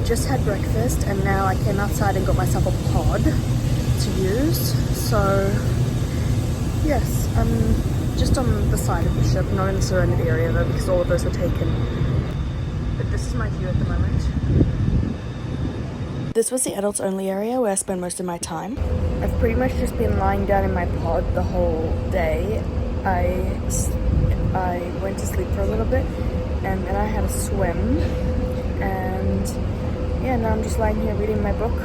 just had breakfast and now I came outside and got myself a pod to use. So yes, I'm just on the side of the ship, not in the surrounded area though, because all of those were taken. But this is my view at the moment. This was the adults only area where I spent most of my time. I've pretty much just been lying down in my pod the whole day. I went to sleep for a little bit and then I had a swim, and yeah, now I'm just lying here reading my book.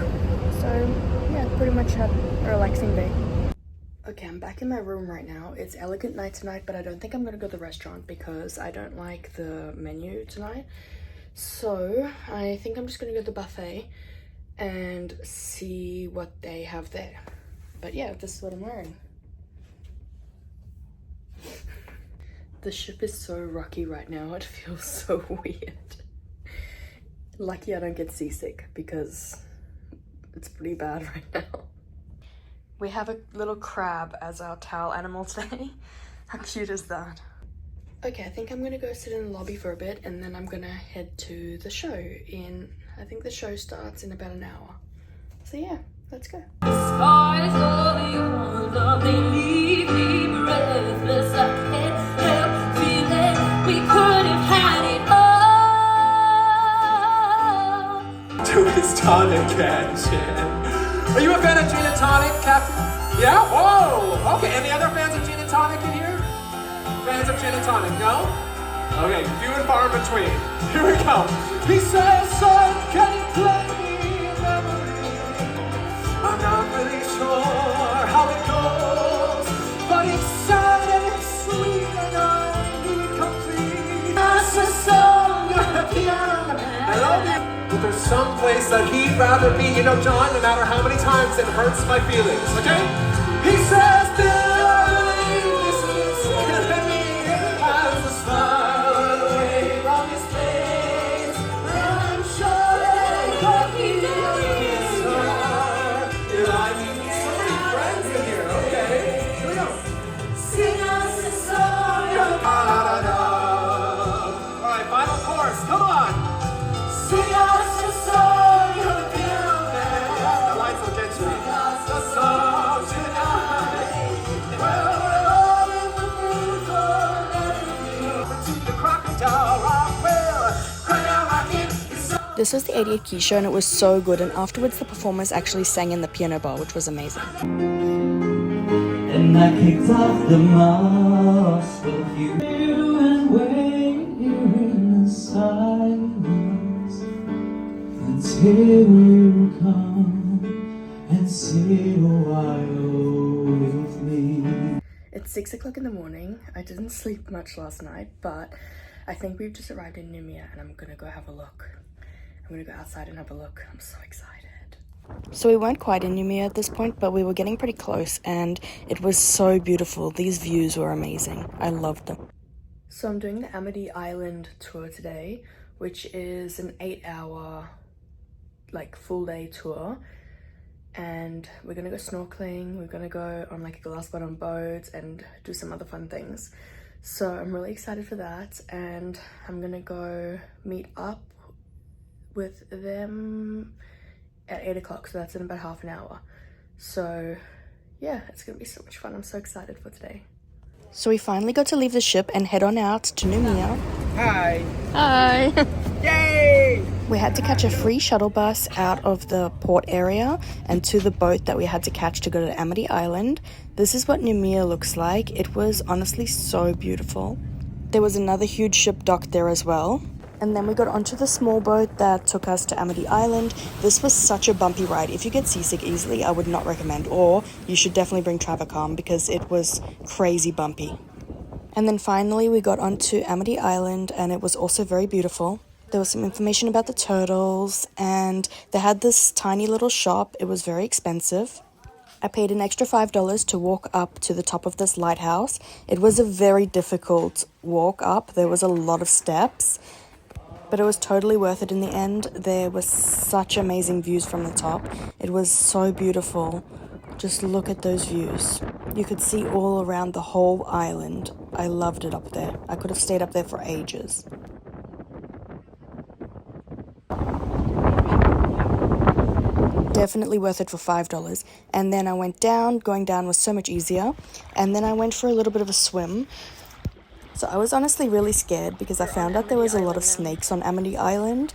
So yeah, pretty much had a relaxing day. Okay, I'm back in my room right now. It's elegant night tonight, but I don't think I'm gonna go to the restaurant because I don't like the menu tonight. So I think I'm just gonna go to the buffet and see what they have there. But yeah, this is what I'm wearing. The ship is so rocky right now, it feels so weird. Lucky I don't get seasick because it's pretty bad right now. We have a little crab as our towel animal today. How cute is that? Okay, I think I'm gonna go sit in the lobby for a bit and then I'm gonna head to the show I think the show starts in about an hour. So yeah, let's go. To his tonic and gin. Are you a fan of gin and tonic, Captain? Yeah? Whoa! Okay, any other fans of gin and tonic in here? Fans of gin and tonic, no? Okay, few and far in between. Here we go. He says, son, can you play me a memory? I'm not really sure how it goes, but it's sad and it's sweet and I need complete. That's a song, you're the piano man. I love you. But there's some place that he'd rather be, you know, John, no matter how many times it hurts my feelings, okay? He says, Billy, this is killing me, as the smile away from his face, and I'm sure they could be doing more. If I need so many friends in here, okay? Here we go. Sing us a song, you're da-da-da-da. All right, final chorus, come on. Sing us a song, you're the piano man. The lights will get you. Sing us a song tonight. Well, we're all in the mood for everything. To the crocodile rock, well, crocodile rocking is so. This was the 88 Key show and it was so good, and afterwards the performers actually sang in the piano bar, which was amazing. And I kicked off the mask of you and wait here in the silence until you come and sit a while with me. It's 6 o'clock in the morning. I didn't sleep much last night, but I think we've just arrived in Noumea and I'm gonna go have a look. I'm gonna go outside and have a look. I'm so excited. So we weren't quite in Noumea at this point, but we were getting pretty close and it was so beautiful. These views were amazing. I loved them. So I'm doing the Amity Island tour today, which is an 8-hour, like, full day tour. And we're gonna go snorkeling, we're gonna go on like a glass bottom boat and do some other fun things. So I'm really excited for that, and I'm gonna go meet up with them at 8 o'clock, so that's in about half an hour. So yeah, it's gonna be so much fun. I'm so excited for today. So we finally got to leave the ship and head on out to Noumea. Hi. Hi! Yay! We had to catch a free shuttle bus out of the port area and to the boat that we had to catch to go to Amity Island. This is what Noumea looks like. It was honestly so beautiful. There was another huge ship docked there as well. And then we got onto the small boat that took us to Amity Island. This was such a bumpy ride. If you get seasick easily, I would not recommend, or you should definitely bring Travacom because it was crazy bumpy. And then finally we got onto Amity Island and it was also very beautiful. There was some information about the turtles and they had this tiny little shop. It was very expensive. I paid an extra $5 to walk up to the top of this lighthouse. It was a very difficult walk up. There was a lot of steps, but it was totally worth it in the end. There was such amazing views from the top. It was so beautiful. Just look at those views. You could see all around the whole island. I loved it up there. I could have stayed up there for ages. Definitely worth it for $5. And then I went down. Going down was so much easier. And then I went for a little bit of a swim. So I was honestly really scared because I found out there was a lot of snakes on Amity Island.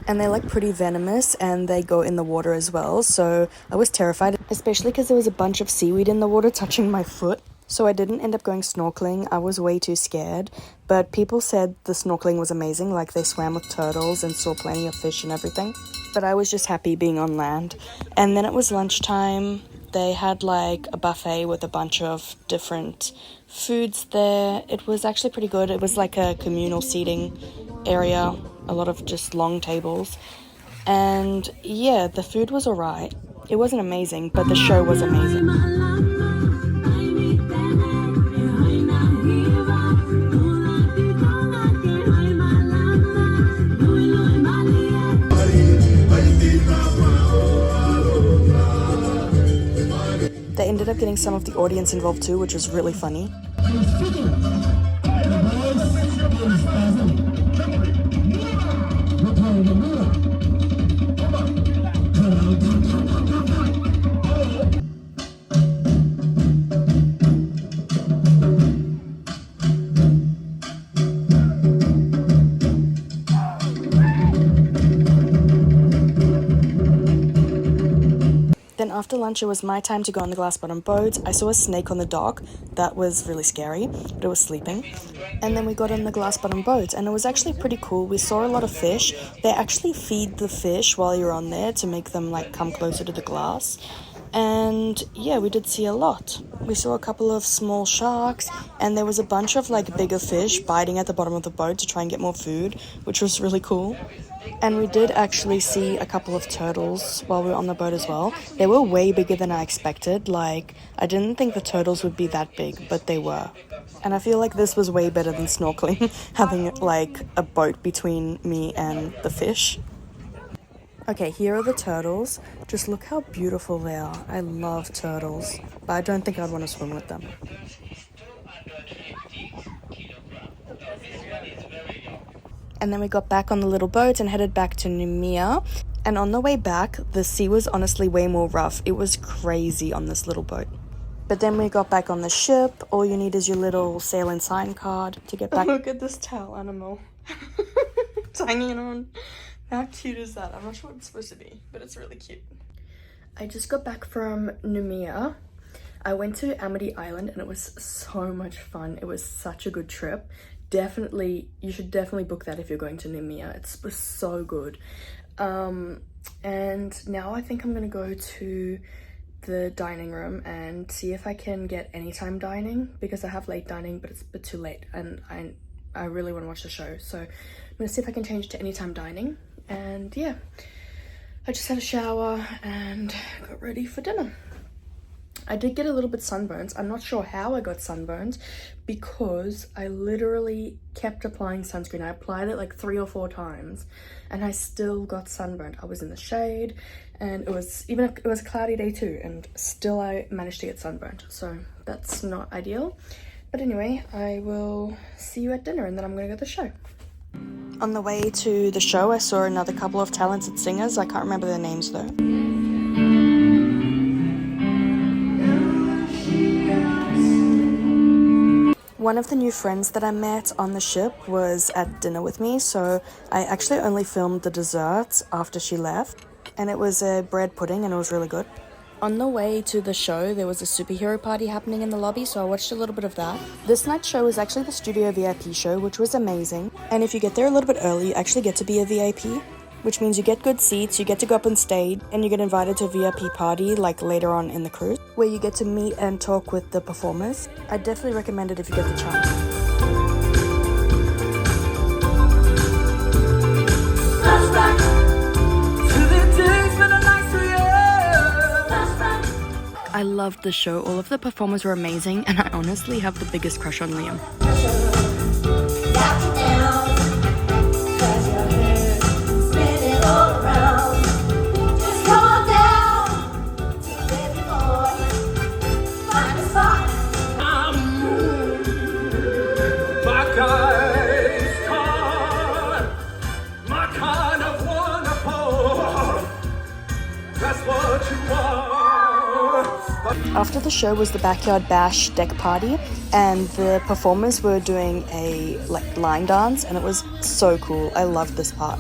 And they're like pretty venomous and they go in the water as well. So I was terrified, especially because there was a bunch of seaweed in the water touching my foot. So I didn't end up going snorkeling. I was way too scared. But people said the snorkeling was amazing. Like they swam with turtles and saw plenty of fish and everything. But I was just happy being on land. And then it was lunchtime. They had like a buffet with a bunch of different foods there. It was actually pretty good. It was like a communal seating area. A lot of just long tables. And yeah, the food was alright. It wasn't amazing, but the show was amazing. They ended up getting some of the audience involved too, which was really funny. Then after lunch, it was my time to go on the glass bottom boat. I saw a snake on the dock. That was really scary, but it was sleeping. And then we got on the glass bottom boat, and it was actually pretty cool. We saw a lot of fish. They actually feed the fish while you're on there to make them like come closer to the glass. And yeah, we did see a lot. We saw a couple of small sharks, and there was a bunch of like bigger fish biting at the bottom of the boat to try and get more food, which was really cool. And we did actually see a couple of turtles while we were on the boat as well. They were way bigger than I expected. Like, I didn't think the turtles would be that big, but they were. And I feel like this was way better than snorkeling, having like a boat between me and the fish. Okay, here are the turtles. Just look how beautiful they are. I love turtles, but I don't think I'd want to swim with them. And then we got back on the little boat and headed back to Noumea. And on the way back, the sea was honestly way more rough. It was crazy on this little boat. But then we got back on the ship. All you need is your little sail and sign card to get back. Look at this towel animal. It's hanging on. How cute is that? I'm not sure what it's supposed to be, but it's really cute. I just got back from Noumea. I went to Amity Island and it was so much fun. It was such a good trip. You should definitely book that if you're going to Noumea. It was so good. And now I think I'm gonna go to the dining room and see if I can get anytime dining, because I have late dining, but it's a bit too late and I really want to watch the show. So I'm gonna see if I can change to anytime dining. And yeah, I just had a shower and got ready for dinner. I did get a little bit sunburnt. I'm not sure how I got sunburnt because I literally kept applying sunscreen. I applied it like 3 or 4 times and I still got sunburnt. I was in the shade and it was a cloudy day too, and still I managed to get sunburnt. So that's not ideal. But anyway, I will see you at dinner and then I'm gonna go to the show. On the way to the show, I saw another couple of talented singers. I can't remember their names though. One of the new friends that I met on the ship was at dinner with me, so I actually only filmed the desserts after she left, and it was a bread pudding and it was really good. On the way to the show, there was a superhero party happening in the lobby, so I watched a little bit of that. This night's show was actually the Studio VIP show, which was amazing. And if you get there a little bit early, you actually get to be a VIP, which means you get good seats, you get to go up on stage, and you get invited to a VIP party like later on in the cruise, where you get to meet and talk with the performers. I definitely recommend it if you get the chance. I loved the show. All of the performers were amazing, and I honestly have the biggest crush on Liam. That's what After the show was the Backyard Bash deck party, and the performers were doing a line dance, and it was so cool. I loved this part.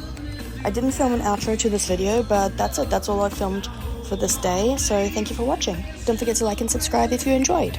I didn't film an outro to this video, but that's it. That's all I filmed for this day, so thank you for watching. Don't forget to like and subscribe if you enjoyed.